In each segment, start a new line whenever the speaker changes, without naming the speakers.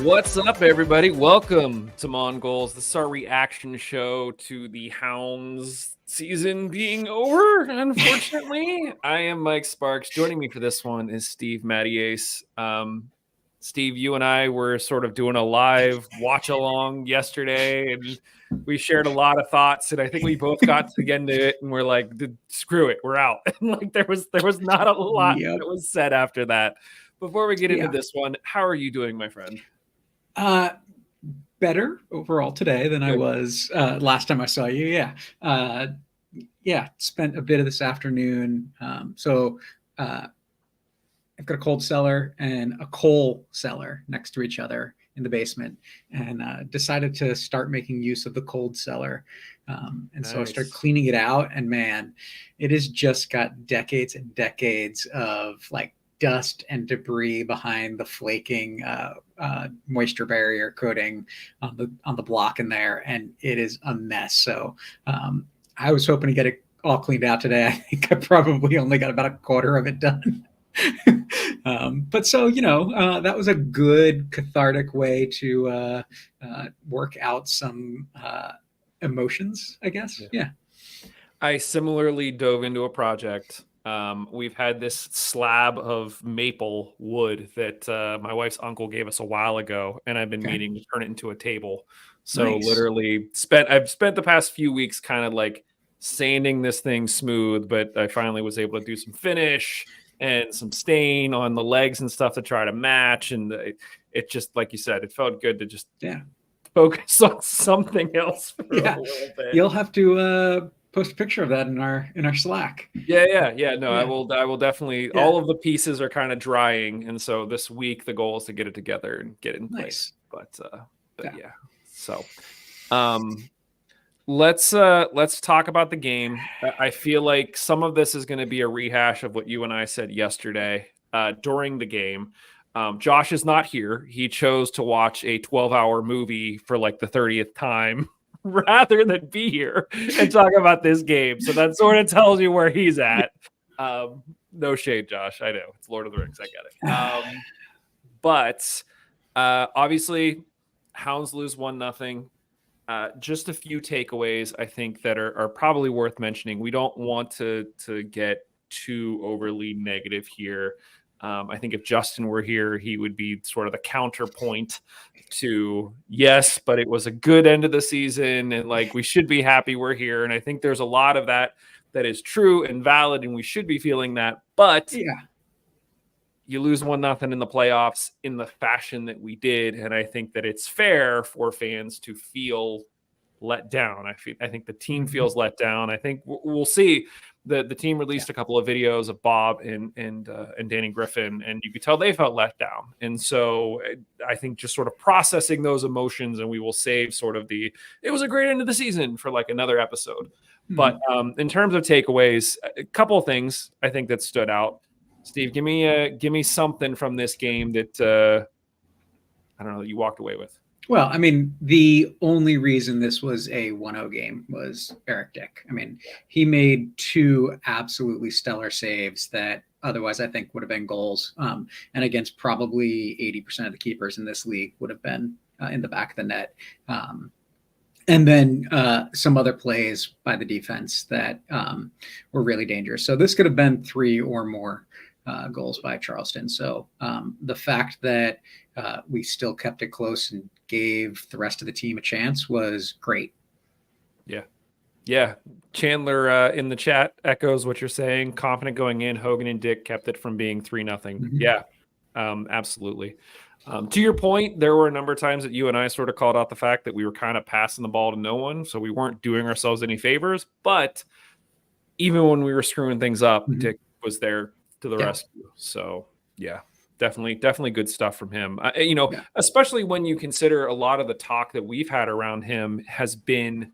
What's up, everybody? Welcome to Mongols. This is our reaction show to the Hounds season being over, unfortunately. I am Mike Sparks. Joining me for this one is Steve Mattiace. Steve, you and I were sort of doing a live watch-along yesterday, and we shared a lot of thoughts, and I think we both got to the end of it, and we're like, screw it, we're out. And like there was not a lot that was said after that. Before we get into this one, how are you doing, my friend?
Better overall today than I was last time I saw you. Spent a bit of this afternoon. I've got a cold cellar and a coal cellar next to each other in the basement, and decided to start making use of the cold cellar. So I started cleaning it out, and man, it has just got decades and decades of like dust and debris behind the flaking moisture barrier coating on the block in there, and it is a mess. So I was hoping to get it all cleaned out today. I think I probably only got about a quarter of it done. But so, that was a good cathartic way to work out some emotions, I guess. Yeah.
I similarly dove into a project. We've had this slab of maple wood that my wife's uncle gave us a while ago, and I've been meaning to turn it into a table. So literally I've spent the past few weeks kind of like sanding this thing smooth, but I finally was able to do some finish and some stain on the legs and stuff to try to match. And it just, like you said, it felt good to just focus on something else for a little bit.
You'll have to post a picture of that in our Slack.
I will definitely. All of the pieces are kind of drying, and so this week the goal is to get it together and get it in place. But so let's talk about the game. I feel like some of this is going to be a rehash of what you and I said yesterday during the game. Josh is not here. He chose to watch a 12-hour movie for like the 30th time rather than be here and talk about this game. So that sort of tells you where he's at. No shade, Josh. I know it's Lord of the Rings. I get it. But obviously, Hounds lose 1-0. Just a few takeaways I think that are probably worth mentioning. We don't want to get too overly negative here. I think if Justin were here, he would be sort of the counterpoint to yes, but it was a good end of the season, and like we should be happy we're here. And I think there's a lot of that is true and valid, and we should be feeling that. But you lose 1-0 in the playoffs in the fashion that we did, and I think that it's fair for fans to feel let down. I think the team feels let down. I think we'll see. The team released a couple of videos of Bob and Danny Griffin, and you could tell they felt let down. And so I think just sort of processing those emotions, and we will save sort of it was a great end of the season for like another episode. But in terms of takeaways, a couple of things I think that stood out. Steve, give me something from this game that I don't know that you walked away with.
Well, I mean, the only reason this was a 1-0 game was Eric Dick. I mean, he made two absolutely stellar saves that otherwise I think would have been goals. And against probably 80% of the keepers in this league would have been in the back of the net. And then some other plays by the defense that were really dangerous. So this could have been 3 or more goals by Charleston. So the fact that we still kept it close and gave the rest of the team a chance was great.
Yeah. Chandler in the chat echoes what you're saying. Confident going in. Hogan and Dick kept it from being 3-0. Yeah, absolutely. To your point, there were a number of times that you and I sort of called out the fact that we were kind of passing the ball to no one. So we weren't doing ourselves any favors. But even when we were screwing things up, Dick was there to the rescue. So, yeah. Definitely good stuff from him. Especially when you consider a lot of the talk that we've had around him has been,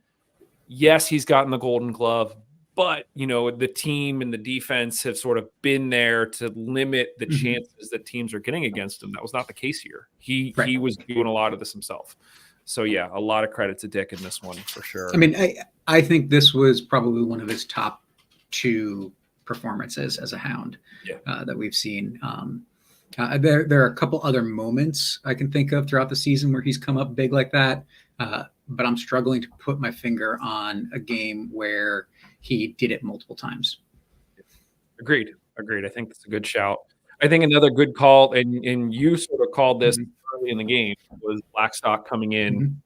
yes, he's gotten the Golden Glove, but the team and the defense have sort of been there to limit the chances that teams are getting against him. That was not the case here. He was doing a lot of this himself. So yeah, a lot of credit to Dick in this one for sure.
I mean, I think this was probably one of his top 2 performances as a Hound that we've seen. There are a couple other moments I can think of throughout the season where he's come up big like that, but I'm struggling to put my finger on a game where he did it multiple times.
Agreed. I think that's a good shout. I think another good call, and you sort of called this early in the game, was Blackstock coming in.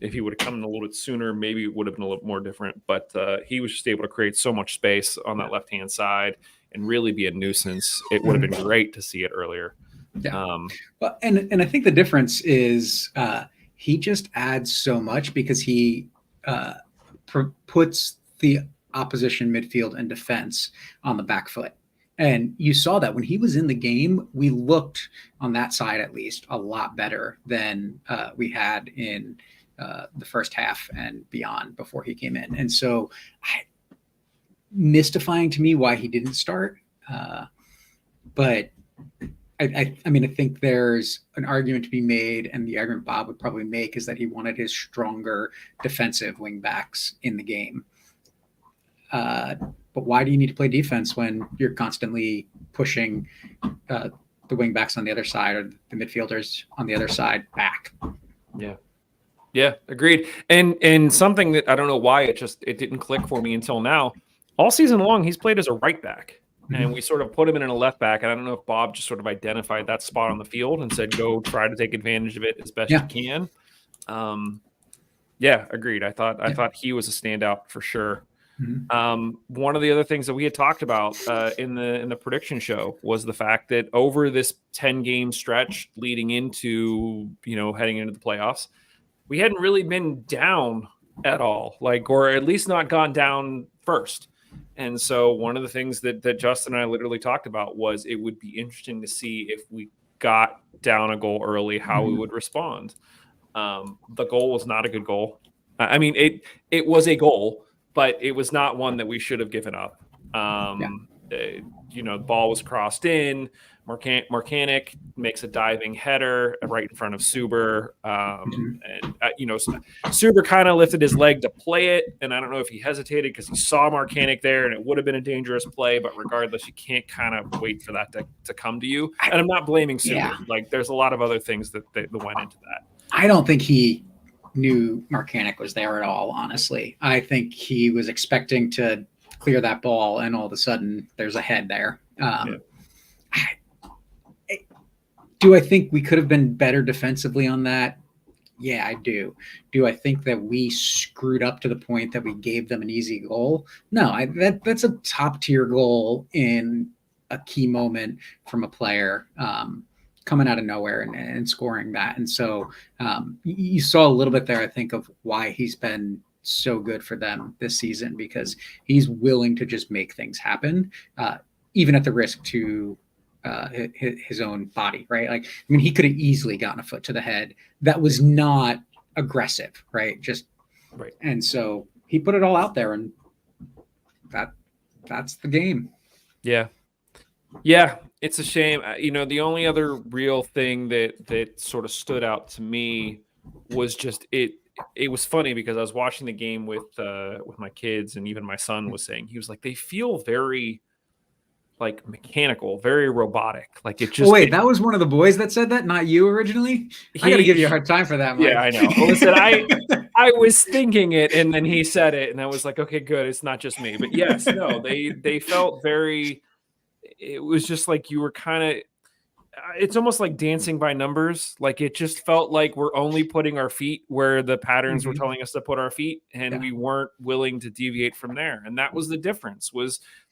If he would have come in a little bit sooner, maybe it would have been a little more different. But he was just able to create so much space on that left-hand side and really be a nuisance. It would have been great to see it earlier.
Yeah. Well, and I think the difference is he just adds so much because he puts the opposition midfield and defense on the back foot. And you saw that when he was in the game, we looked on that side, at least, a lot better than we had in the first half and beyond before he came in. And so mystifying to me why he didn't start. But I mean, I think there's an argument to be made, and the argument Bob would probably make is that he wanted his stronger defensive wing backs in the game. But why do you need to play defense when you're constantly pushing the wing backs on the other side or the midfielders on the other side back?
Yeah, agreed. And something that I don't know why it didn't click for me until now. All season long, he's played as a right back. And we sort of put him in a left back. And I don't know if Bob just sort of identified that spot on the field and said, go try to take advantage of it as best you can. Yeah, agreed. I thought he was a standout for sure. One of the other things that we had talked about in the prediction show was the fact that over this 10-game stretch leading into, heading into the playoffs, we hadn't really been down at all, or at least not gone down first. And so one of the things that Justin and I literally talked about was it would be interesting to see if we got down a goal early, how we would respond. The goal was not a good goal. I mean, it was a goal, but it was not one that we should have given up. The ball was crossed in. Marcanic makes a diving header right in front of Suber. Suber kind of lifted his leg to play it, and I don't know if he hesitated because he saw Marcanic there, and it would have been a dangerous play. But regardless, you can't kind of wait for that to come to you. And I'm not blaming Suber. There's a lot of other things that went into that.
I don't think he knew Marcanic was there at all, honestly. I think he was expecting to clear that ball, and all of a sudden there's a head there. Do I think we could have been better defensively on that? Yeah, I do. Do I think that we screwed up to the point that we gave them an easy goal? No, that's a top-tier goal in a key moment from a player coming out of nowhere and scoring that. And so you saw a little bit there, I think, of why he's been so good for them this season, because he's willing to just make things happen, even at the risk to his own body, right? He could have easily gotten a foot to the head. That was not aggressive, right? Right. And so he put it all out there, and that's the game. Yeah. It's a shame. The only other real thing that sort of stood out to me was just it was funny because I was watching the game with my kids, and even my son was saying, he was like, they feel very mechanical, very robotic. That was one of the boys that said that, not you originally? I got to give you a hard time for that, Mike.
Yeah, I know. Well, listen, I was thinking it, and then he said it, and I was like, okay, good. It's not just me. But yes, no, they felt very, it was just like you were kind of, it's almost like dancing by numbers. It just felt like we're only putting our feet where the patterns were telling us to put our feet, and we weren't willing to deviate from there. And that was the difference.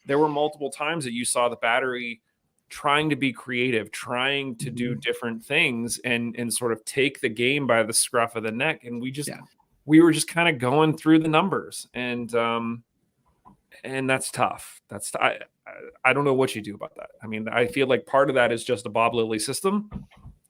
There were multiple times that you saw the Battery trying to be creative, trying to do different things and sort of take the game by the scruff of the neck. And we were just kind of going through the numbers, and that's tough. I don't know what you do about that. I mean, I feel like part of that is just a Bob Lilly system,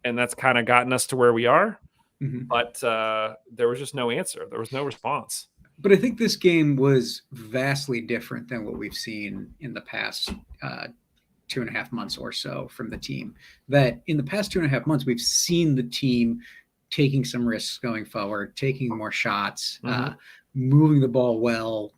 and that's kind of gotten us to where we are. But there was just no answer. There was no response.
But I think this game was vastly different than what we've seen in the past 2.5 months or so from the team. That in the past 2.5 months, we've seen the team taking some risks going forward, taking more shots, moving the ball well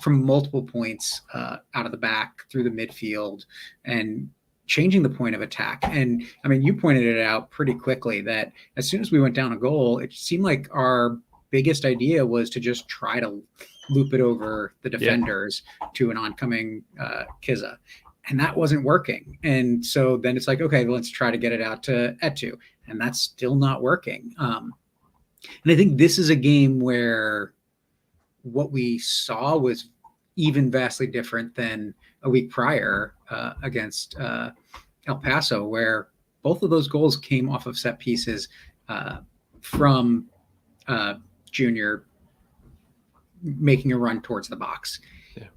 from multiple points out of the back through the midfield, and changing the point of attack. And I mean, you pointed it out pretty quickly that as soon as we went down a goal, it seemed like our biggest idea was to just try to loop it over the defenders to an oncoming Kiza. And that wasn't working. And so then it's like, okay, let's try to get it out to Etu. And that's still not working. And I think this is a game where what we saw was even vastly different than a week prior against El Paso, where both of those goals came off of set pieces from Junior making a run towards the box. Yeah.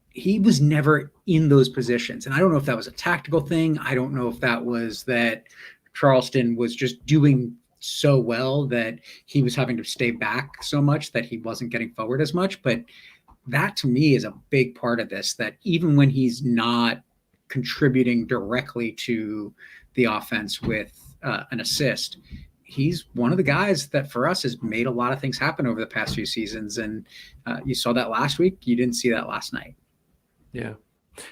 He was never in those positions. And I don't know if that was a tactical thing. I don't know if that was that Charleston was just doing so well that he was having to stay back so much that he wasn't getting forward as much. But that to me is a big part of this, that even when he's not contributing directly to the offense with an assist, he's one of the guys that for us has made a lot of things happen over the past few seasons. And you saw that last week. You didn't see that last night.
Yeah.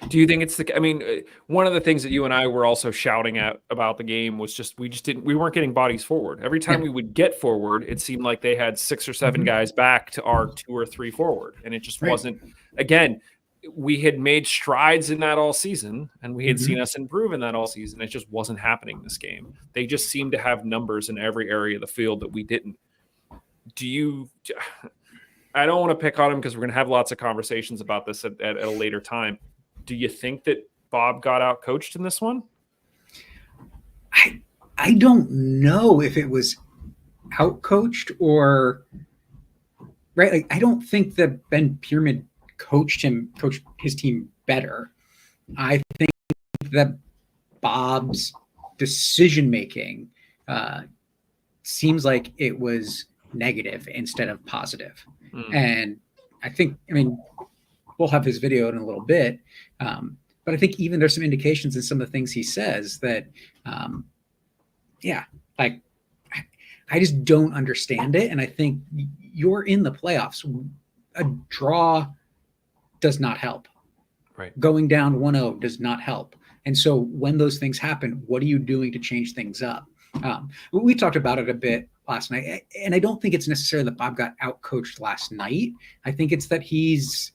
Do you think it's I mean, one of the things that you and I were also shouting at about the game was we weren't getting bodies forward. Every time we would get forward, it seemed like they had 6 or 7 guys back to our 2 or 3 forward. And it just wasn't, again, we had made strides in that all season and we had seen us improve in that all season. It just wasn't happening this game. They just seemed to have numbers in every area of the field that we didn't. I don't want to pick on him because we're going to have lots of conversations about this at a later time. Do you think that Bob got out coached in this one?
I don't know if it was out coached or right. Like, I don't think that Ben Pyramid coached his team better. I think that Bob's decision making seems like it was negative instead of positive. And I mean, we'll have his video in a little bit. But I think even there's some indications in some of the things he says that, like I just don't understand it. And I think you're in the playoffs. A draw does not help.
Right.
Going down 1-0 does not help. And so when those things happen, what are you doing to change things up? We talked about it a bit last night, and I don't think it's necessarily that Bob got out-coached last night. I think it's that he's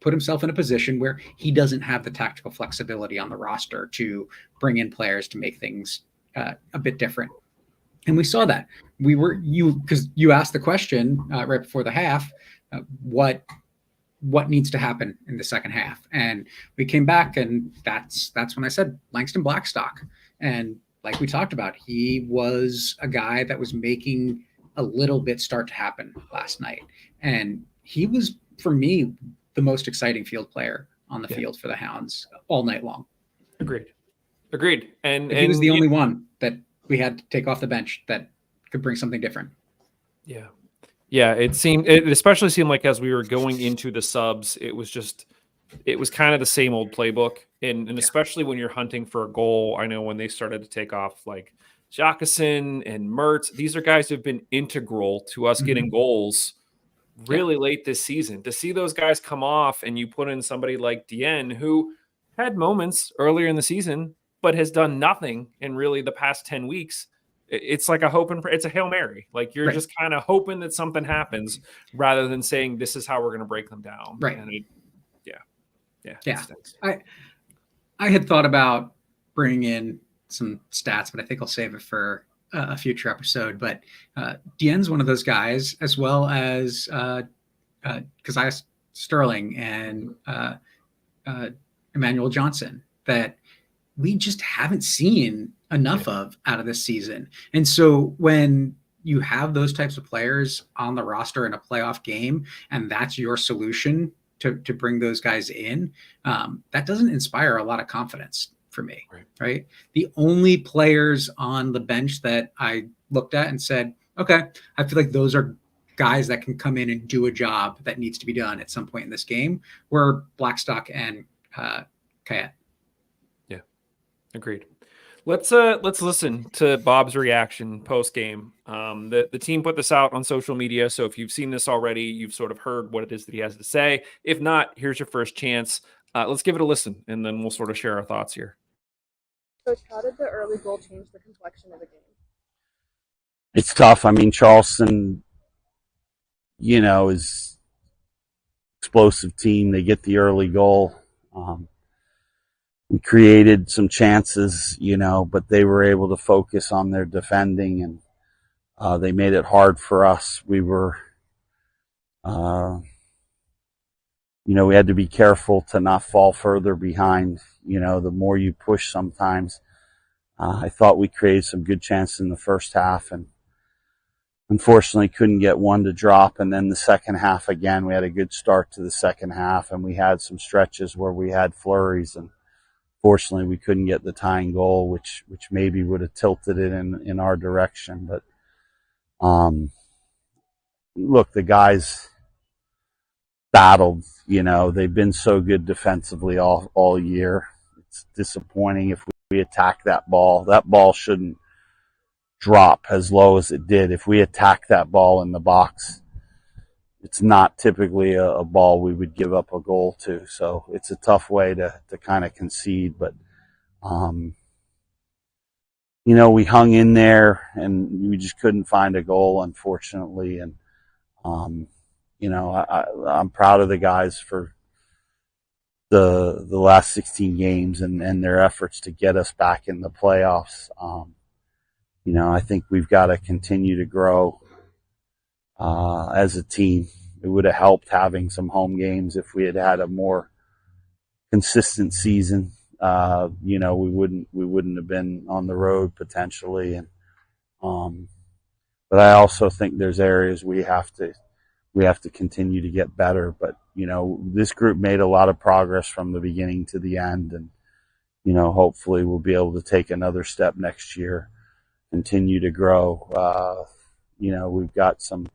put himself in a position where he doesn't have the tactical flexibility on the roster to bring in players to make things a bit different. And we saw that. Because you asked the question right before the half, what needs to happen in the second half? And we came back, and that's when I said Langston Blackstock. And like we talked about, he was a guy that was making a little bit start to happen last night. And he was, for me, the most exciting field player on the field for the Hounds all night long.
Agreed. And
he was the only one that we had to take off the bench that could bring something different.
Yeah. It especially seemed like as we were going into the subs, it was kind of the same old playbook. And especially when you're hunting for a goal, I know when they started to take off, like Jacqueline and Mertz, these are guys who have been integral to us getting goals really late this season. To see those guys come off and you put in somebody like Dien, who had moments earlier in the season, but has done nothing in really the past 10 weeks. It's like it's a Hail Mary. Like you're just kind of hoping that something happens rather than saying this is how we're going to break them down.
Right.
And
I had thought about bringing in some stats, but I think I'll save it for a future episode. But Dien's one of those guys, as well as Keziah Sterling and Emmanuel Johnson, that we just haven't seen enough of out of this season. And so when you have those types of players on the roster in a playoff game, and that's your solution to bring those guys in, that doesn't inspire a lot of confidence for me, right? The only players on the bench that I looked at and said, okay, I feel like those are guys that can come in and do a job that needs to be done at some point in this game, were Blackstock and Kayette.
Yeah, agreed. Let's listen to Bob's reaction post game. The team put this out on social media, so if you've seen this already, you've sort of heard what it is that he has to say. If not, here's your first chance. Let's give it a listen, and then we'll sort of share our thoughts here.
Coach, how did the early goal change the complexion of the game?
It's tough. I mean, Charleston, is explosive team. They get the early goal. We created some chances, but they were able to focus on their defending, and they made it hard for us. We were, we had to be careful to not fall further behind. The more you push sometimes. I thought we created some good chances in the first half, and unfortunately couldn't get one to drop. And then the second half, again, we had a good start to the second half, and we had some stretches where we had flurries, and fortunately we couldn't get the tying goal, which maybe would have tilted it in our direction. But look, the guys battled. They've been so good defensively all year. It's disappointing if we attack that ball. That ball shouldn't drop as low as it did. If we attack that ball in the box, it's not typically a ball we would give up a goal to. So it's a tough way to kind of concede. But, we hung in there, and we just couldn't find a goal, unfortunately. And, I'm proud of the guys for the last 16 games and their efforts to get us back in the playoffs. I think we've got to continue to grow as a team. It would have helped having some home games if we had had a more consistent season. We wouldn't have been on the road potentially. And but I also think there's areas we have to continue to get better. But this group made a lot of progress from the beginning to the end, and hopefully we'll be able to take another step next year, continue to grow. We've got some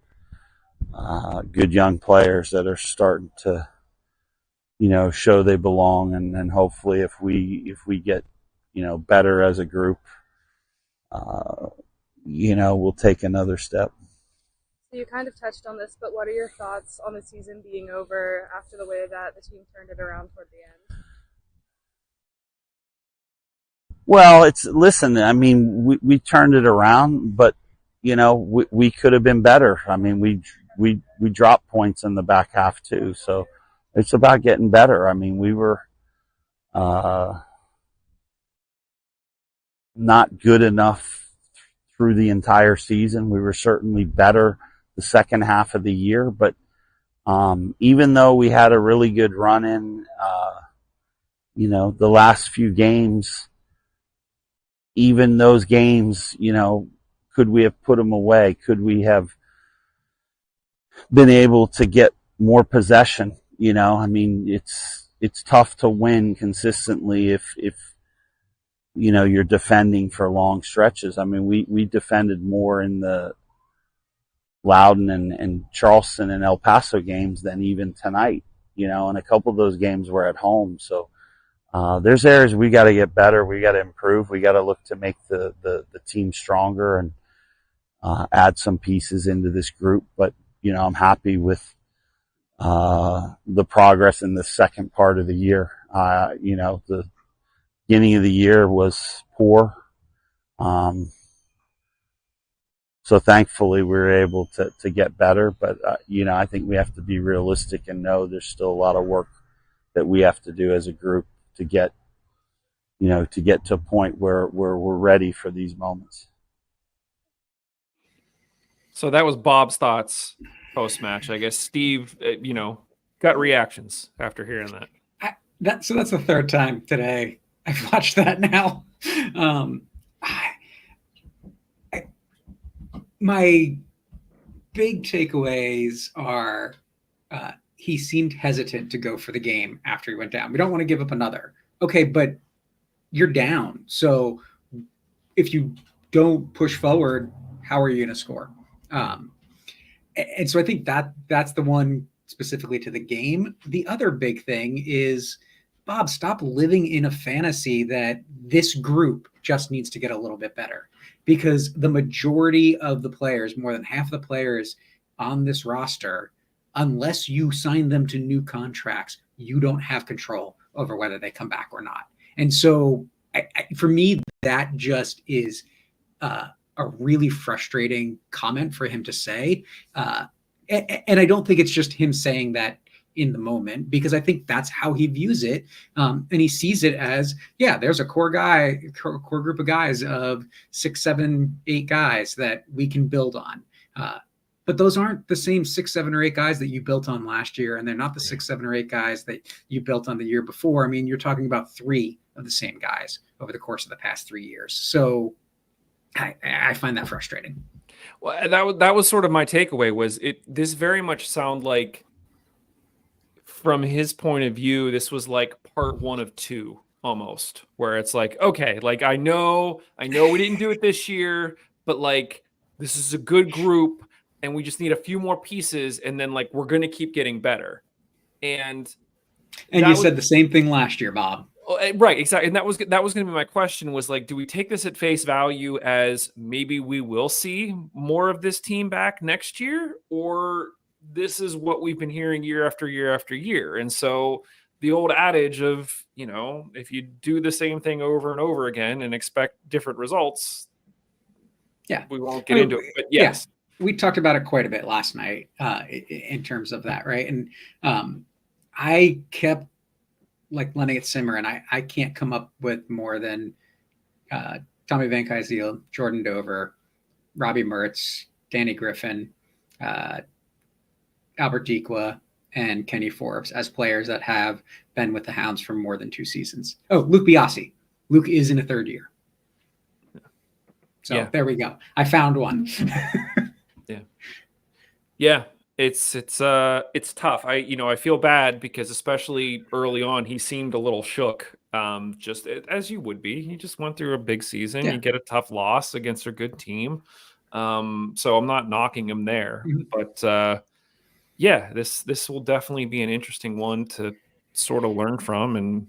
good young players that are starting to show they belong, and hopefully if we get better as a group, we'll take another step.
So you kind of touched on this, but what are your thoughts on the season being over after the way that the team turned it around toward the end?
Well, listen, I mean, we turned it around, but we could have been better. I mean, we dropped points in the back half too, so it's about getting better. I mean, we were not good enough through the entire season. We were certainly better the second half of the year, but even though we had a really good run in, the last few games, even those games, could we have put them away? Could we have been able to get more possession? I mean, it's tough to win consistently if you're defending for long stretches. I mean, we defended more in the Loudoun and Charleston and El Paso games than even tonight, and a couple of those games were at home. So there's areas we got to get better. We got to improve. We got to look to make the team stronger and add some pieces into this group. But, I'm happy with the progress in the second part of the year. The beginning of the year was poor. So thankfully we were able to get better. But, I think we have to be realistic and know there's still a lot of work that we have to do as a group to get to a point where we're ready for these moments.
So that was Bob's thoughts post-match. I guess Steve, gut reactions after hearing that.
That's the third time today I've watched that now. My big takeaways are he seemed hesitant to go for the game after he went down. We don't want to give up another. Okay, but you're down. So if you don't push forward, how are you going to score? And so I think that's the one specifically to the game. The other big thing is, Bob, stop living in a fantasy that this group just needs to get a little bit better, because the majority of the players, more than half of the players on this roster, unless you sign them to new contracts, you don't have control over whether they come back or not. And so for me, that just is a really frustrating comment for him to say. And I don't think it's just him saying that in the moment, because I think that's how he views it. And he sees it as, yeah, there's a core group of guys of 6, 7, 8 guys that we can build on. But those aren't the same 6, 7, or 8 guys that you built on last year. And they're not the 6, 7, or 8 guys that you built on the year before. I mean, you're talking about 3 of the same guys over the course of the past 3 years. So I find that frustrating.
Well, that was sort of my takeaway. Was this very much sound like, from his point of view, this was like part 1 of 2 almost, where it's like, okay, like I know we didn't do it this year, but like this is a good group and we just need a few more pieces, and then like we're going to keep getting better. And
you said the same thing last year, Bob.
Right, exactly. And that was going to be my question, was like, do we take this at face value as maybe we will see more of this team back next year, or this is what we've been hearing year after year after year? And so the old adage of, if you do the same thing over and over again and expect different results, we won't get into it. But yes.
Yeah, we talked about it quite a bit last night in terms of that, right? And I kept like letting it simmer, and I can't come up with more than Tommy Van Kuyzeel, Jordan Dover, Robbie Mertz, Danny Griffin, Albert Dikwa, and Kenny Forbes as players that have been with the Hounds for more than 2 seasons. Oh, Luke Biasi. Luke is in a 3rd year. So There we go. I found one.
Yeah. It's tough. I feel bad because especially early on, he seemed a little shook. Just as you would be. He just went through a big season. You get a tough loss against a good team. So I'm not knocking him there, but this will definitely be an interesting one to sort of learn from and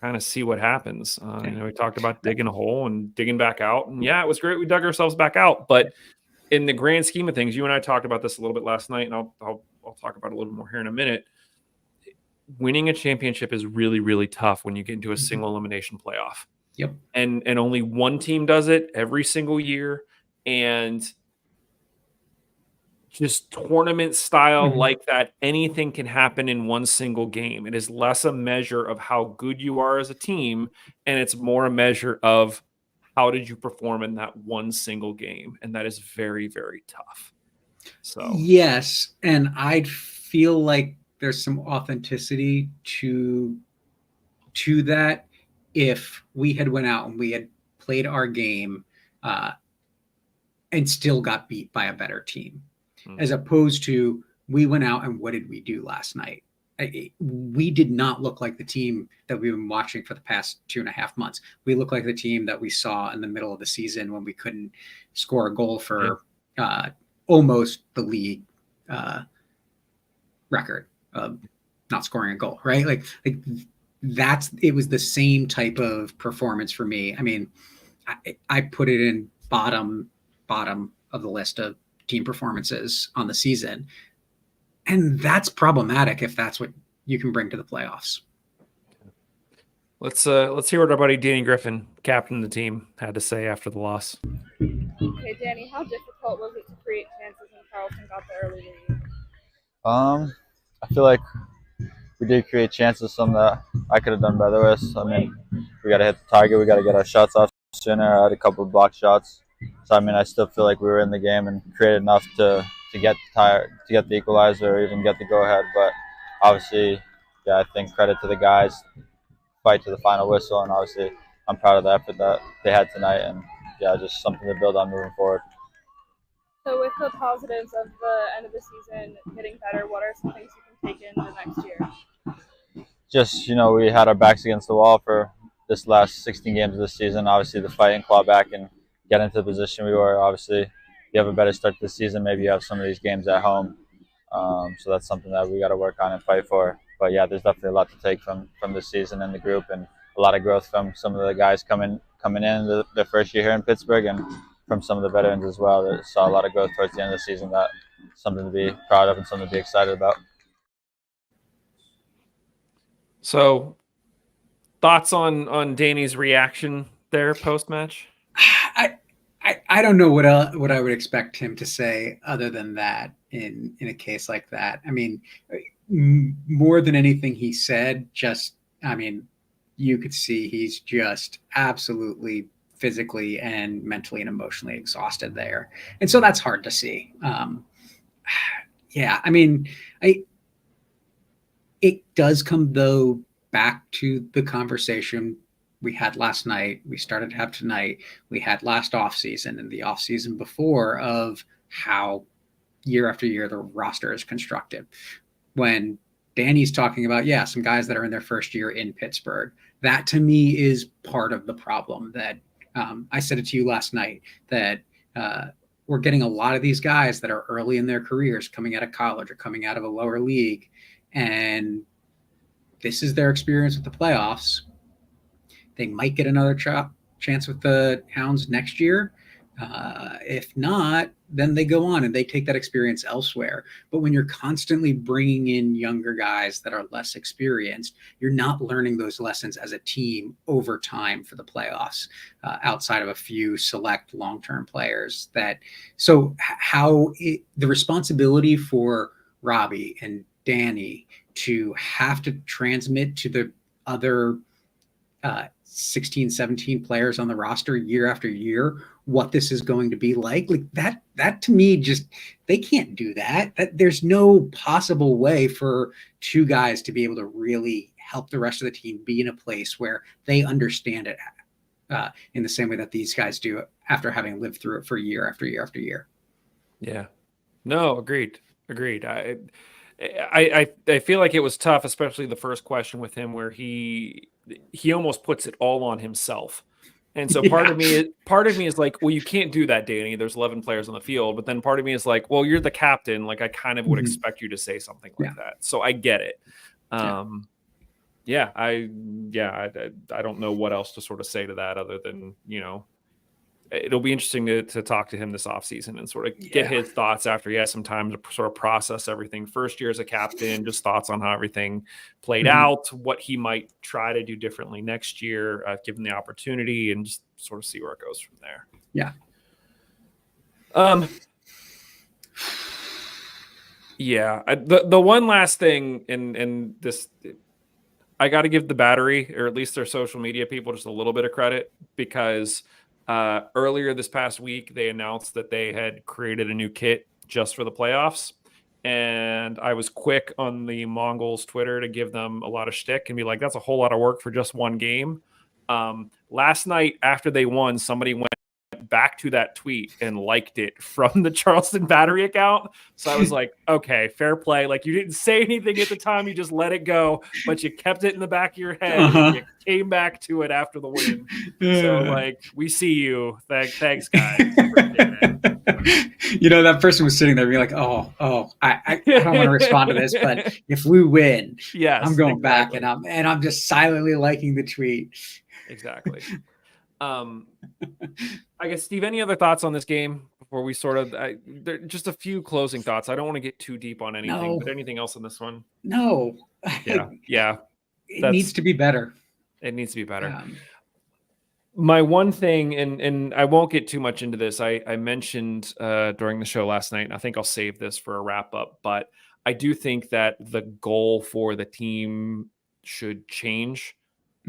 kind of see what happens. We talked about digging a hole and digging back out, and it was great. We dug ourselves back out, but in the grand scheme of things, you and I talked about this a little bit last night, and I'll talk about it a little bit more here in a minute. Winning a championship is really, really tough when you get into a single elimination playoff.
Yep.
And only one team does it every single year. And just tournament style like that, anything can happen in one single game. It is less a measure of how good you are as a team, and it's more a measure of how did you perform in that one single game? And that is very, very tough. So
yes, and I feel like there's some authenticity to that. If we had went out and we had played our game and still got beat by a better team, as opposed to we went out and what did we do last night? We did not look like the team that we've been watching for the past 2.5 months. We look like the team that we saw in the middle of the season when we couldn't score a goal for almost the league record of not scoring a goal, right? Like it was the same type of performance for me. I mean, I put it in bottom of the list of team performances on the season. And that's problematic if that's what you can bring to the playoffs.
Let's hear what our buddy Danny Griffin, captain of the team, had to say after the loss.
Okay, Danny, how difficult was it to create chances when Charleston got the early lead?
I feel like we did create chances, some that I could have done better with. I mean, we got to hit the target. We got to get our shots off sooner. I had a couple of block shots. So, I mean, I still feel like we were in the game and created enough to get the equalizer or even get the go-ahead. But obviously, I think credit to the guys, fight to the final whistle, and obviously I'm proud of the effort that they had tonight, and just something to build on moving forward.
So with the positives of the end of the season getting better, what are some things you can take into next year?
Just, we had our backs against the wall for this last 16 games of the season. Obviously, the fight and claw back and get into the position we were. Obviously, you have a better start to the season. Maybe you have some of these games at home. So that's something that we got to work on and fight for. But there's definitely a lot to take from this season and the group, and a lot of growth from some of the guys coming in their first year here in Pittsburgh, and from some of the veterans as well. That saw a lot of growth towards the end of the season. That something to be proud of and something to be excited about.
So, thoughts on Danny's reaction there post match?
I don't know what I would expect him to say other than that in a case like that. I mean, more than anything he said, you could see he's just absolutely physically and mentally and emotionally exhausted there, and so that's hard to see. Yeah, I mean, it does come though back to the conversation we had last night, we started to have tonight, we had last offseason and the offseason before of how year after year the roster is constructed. When Danny's talking about, some guys that are in their first year in Pittsburgh, that to me is part of the problem that I said it to you last night, that we're getting a lot of these guys that are early in their careers coming out of college or coming out of a lower league, and this is their experience with the playoffs. They might get another chance with the Hounds next year. If not, then they go on and they take that experience elsewhere. But when you're constantly bringing in younger guys that are less experienced, you're not learning those lessons as a team over time for the playoffs, outside of a few select long-term players. The responsibility for Robbie and Danny to have to transmit to the other 16, 17 players on the roster year after year what this is going to be like that to me, just they can't do that there's no possible way for two guys to be able to really help the rest of the team be in a place where they understand it in the same way that these guys do after having lived through it for year after year after year.
Yeah, no, agreed. I feel like it was tough, especially the first question with him, where he almost puts it all on himself. And so part of me is like, well, you can't do that, Danny. There's 11 players on the field. But then part of me is like, well, you're the captain. Like, I kind of would expect you to say something like that. So I get it. I don't know what else to sort of say to that other than, it'll be interesting to talk to him this offseason and sort of get his thoughts after he has some time to sort of process everything. First year as a captain, just thoughts on how everything played out, what he might try to do differently next year, given the opportunity, and just sort of see where it goes from there.
Yeah.
The one last thing, and this, I got to give the Battery, or at least their social media people, just a little bit of credit, because earlier this past week, they announced that they had created a new kit just for the playoffs. And I was quick on the Mongols Twitter to give them a lot of shtick and be like, that's a whole lot of work for just one game. Last night after they won, somebody went back to that tweet and liked it from the Charleston Battery account. So I was like, okay, fair play. Like, you didn't say anything at the time. You just let it go, but you kept it in the back of your head. And you came back to it after the win. So like, we see you. Thanks guys.
That person was sitting there being like, I don't want to respond to this, but if we win, I'm going back and I'm just silently liking the tweet.
Exactly. I guess, Steve, any other thoughts on this game before we sort of just a few closing thoughts? I don't want to get too deep on anything, but anything else on this one?
No.
Yeah.
It needs to be better.
It needs to be better. My one thing, and I won't get too much into this, I mentioned during the show last night, and I think I'll save this for a wrap up, but I do think that the goal for the team should change.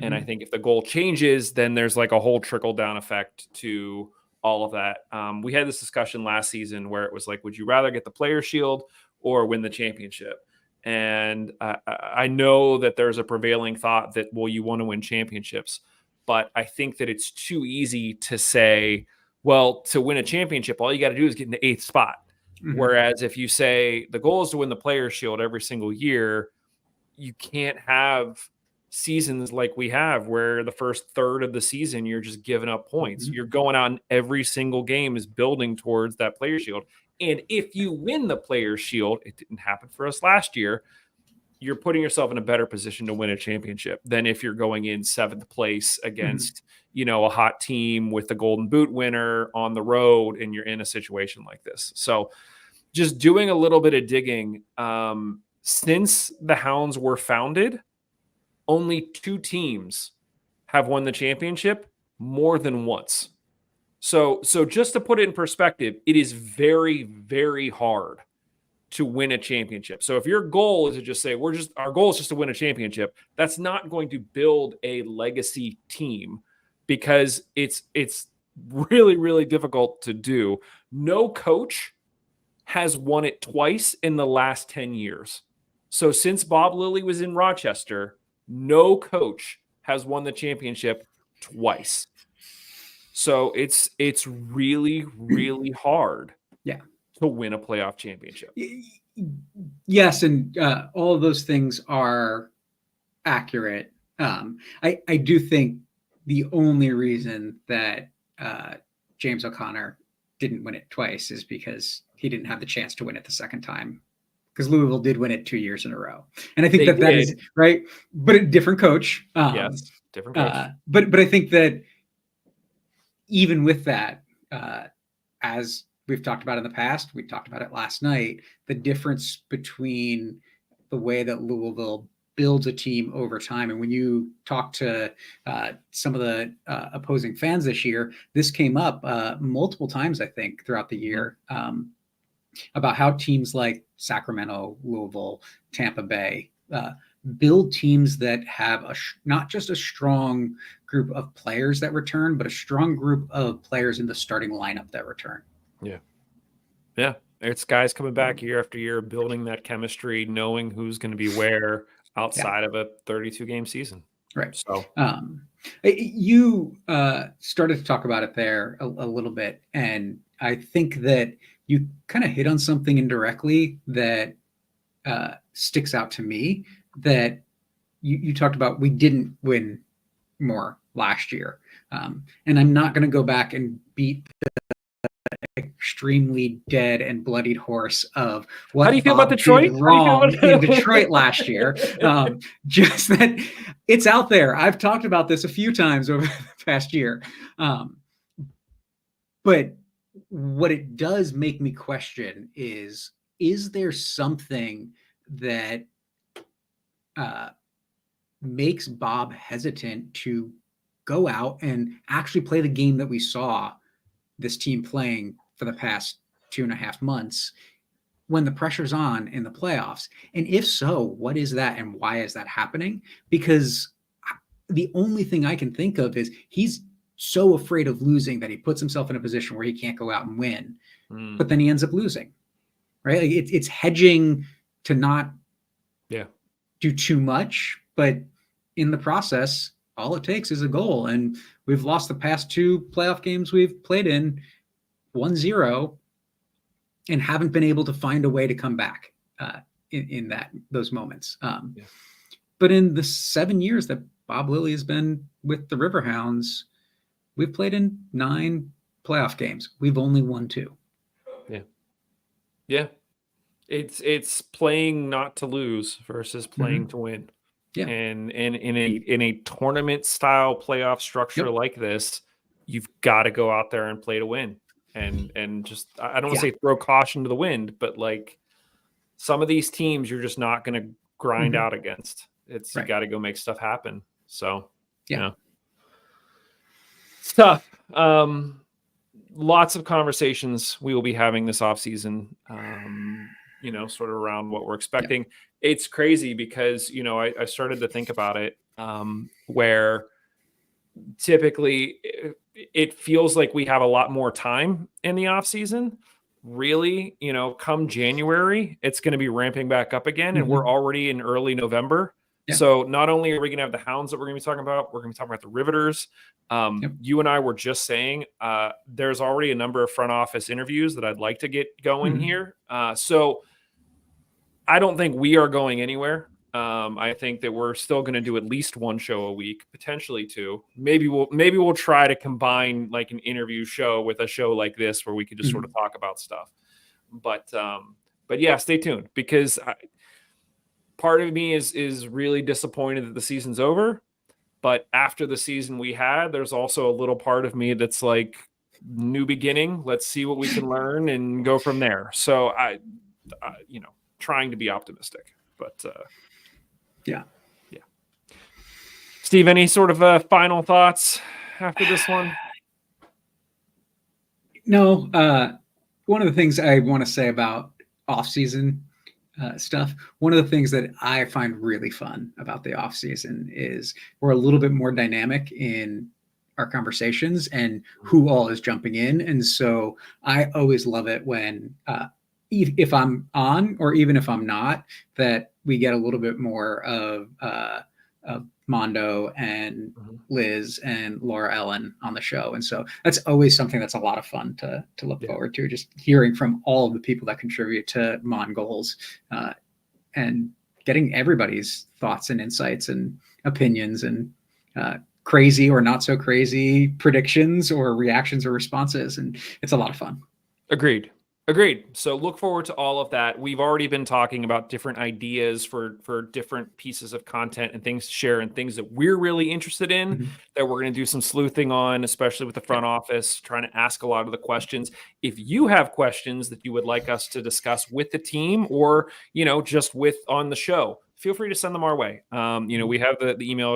And I think if the goal changes, then there's like a whole trickle down effect to all of that. We had this discussion last season where it was like, would you rather get the player shield or win the championship? And I know that there's a prevailing thought that, well, you want to win championships, but I think that it's too easy to say, well, to win a championship, all you got to do is get in the 8th spot. Whereas if you say the goal is to win the player shield every single year, you can't have seasons like we have where the first third of the season you're just giving up points. You're going out and every single game is building towards that player shield. And if you win the player shield, it didn't happen for us last year, you're putting yourself in a better position to win a championship than if you're going in 7th place against a hot team with the Golden Boot winner on the road, and you're in a situation like this. So just doing a little bit of digging, since the Hounds were founded, only 2 teams have won the championship more than once. So just to put it in perspective, it is very, very hard to win a championship. So if your goal is to just say, our goal is just to win a championship, that's not going to build a legacy team, because it's really, really difficult to do. No coach has won it twice in the last 10 years. So since Bob Lilly was in Rochester, no coach has won the championship twice. So it's really, really hard to win a playoff championship.
Yes, and all of those things are accurate. I do think the only reason that James O'Connor didn't win it twice is because he didn't have the chance to win it the second time, because Louisville did win it 2 years in a row. And I think that is right, but a different coach.
Yes, different coach.
But I think that even with that, as we've talked about in the past, we talked about it last night, the difference between the way that Louisville builds a team over time. And when you talk to some of the opposing fans this year, this came up multiple times, I think, throughout the year, about how teams like Sacramento, Louisville, Tampa Bay build teams that have not just a strong group of players that return, but a strong group of players in the starting lineup that return.
Yeah. It's guys coming back year after year, building that chemistry, knowing who's going to be where outside of a 32-game season.
Right.
So
you started to talk about it there a little bit, and I think that you kind of hit on something indirectly that sticks out to me, that you talked about. We didn't win more last year, and I'm not going to go back and beat the extremely dead and bloodied horse of what
how do you feel about Detroit
wrong in Detroit last year. Just that it's out there. I've talked about this a few times over the past year. But what it does make me question is there something that makes Bob hesitant to go out and actually play the game that we saw this team playing for the past 2.5 months when the pressure's on in the playoffs? And if so, what is that and why is that happening? Because the only thing I can think of is he's so afraid of losing that he puts himself in a position where he can't go out and win, but then he ends up losing, right? Like it's hedging to not do too much, but in the process, all it takes is a goal. And we've lost the past 2 playoff games we've played in 1-0 and haven't been able to find a way to come back in those moments. But in the 7 years that Bob Lilly has been with the Riverhounds, we've played in 9 playoff games. We've only won 2.
Yeah. It's playing not to lose versus playing to win.
Yeah.
And in a tournament style playoff structure like this, you've got to go out there and play to win. And just, I don't want to say throw caution to the wind, but like some of these teams you're just not going to grind out against. It's you got to go make stuff happen. So it's tough. Lots of conversations we will be having this offseason, sort of around what we're expecting. It's crazy because, I started to think about it, where typically it feels like we have a lot more time in the off season. Really, come January, it's going to be ramping back up again. And we're already in early November. So not only are we going to have the Hounds that we're going to be talking about, we're going to be talking about the Riveters. You and I were just saying there's already a number of front office interviews that I'd like to get going here. So I don't think we are going anywhere. I think that we're still going to do at least 1 show a week, potentially 2. Maybe we'll try to combine like an interview show with a show like this where we could just sort of talk about stuff. But yeah, stay tuned, because part of me is really disappointed that the season's over. But after the season we had, there's also a little part of me that's like, new beginning. Let's see what we can learn and go from there. So I trying to be optimistic, but Steve, any sort of final thoughts after this one?
No. One of the things I want to say about off-season stuff, one of the things that I find really fun about the off-season is we're a little bit more dynamic in our conversations and who all is jumping in. And so I always love it when if I'm on or even if I'm not, that we get a little bit more of Mondo and Liz and Laura Ellen on the show. And so that's always something that's a lot of fun to look forward to, just hearing from all of the people that contribute to Mon Goals and getting everybody's thoughts and insights and opinions and crazy or not so crazy predictions or reactions or responses. And it's a lot of fun.
Agreed. So look forward to all of that. We've already been talking about different ideas for different pieces of content and things to share and things that we're really interested in that we're going to do some sleuthing on, especially with the front office, trying to ask a lot of the questions. If you have questions that you would like us to discuss with the team or, just with on the show, feel free to send them our way. We have the email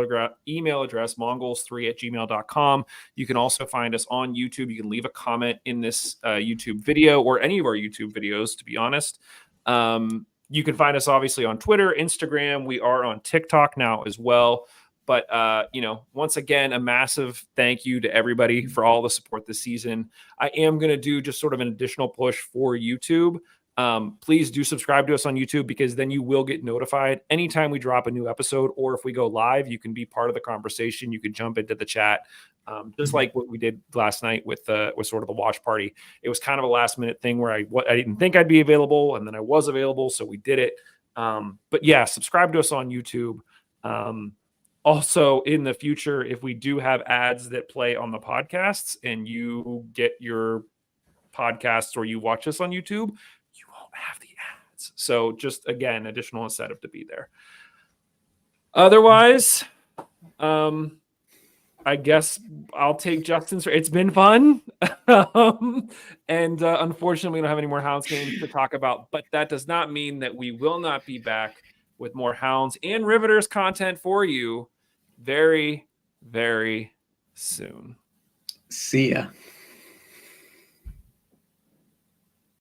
address, mongols3@gmail.com. You can also find us on YouTube. You can leave a comment in this YouTube video or any of our YouTube videos, to be honest. You can find us obviously on Twitter, Instagram. We are on TikTok now as well. But, once again, a massive thank you to everybody for all the support this season. I am going to do just sort of an additional push for YouTube. Please do subscribe to us on YouTube because then you will get notified anytime we drop a new episode, or if we go live, you can be part of the conversation. You can jump into the chat, just like what we did last night with sort of the watch party. It was kind of a last minute thing where I didn't think I'd be available, and then I was available, so we did it. But yeah, subscribe to us on YouTube. Also, in the future, if we do have ads that play on the podcasts and you get your podcasts or you watch us on YouTube, you won't have the ads. So just, again, additional incentive to be there. Otherwise, I guess I'll take Justin's. It's been fun. And unfortunately, we don't have any more Hounds games to talk about, but that does not mean that we will not be back with more Hounds and Riveters content for you very, very soon.
See ya.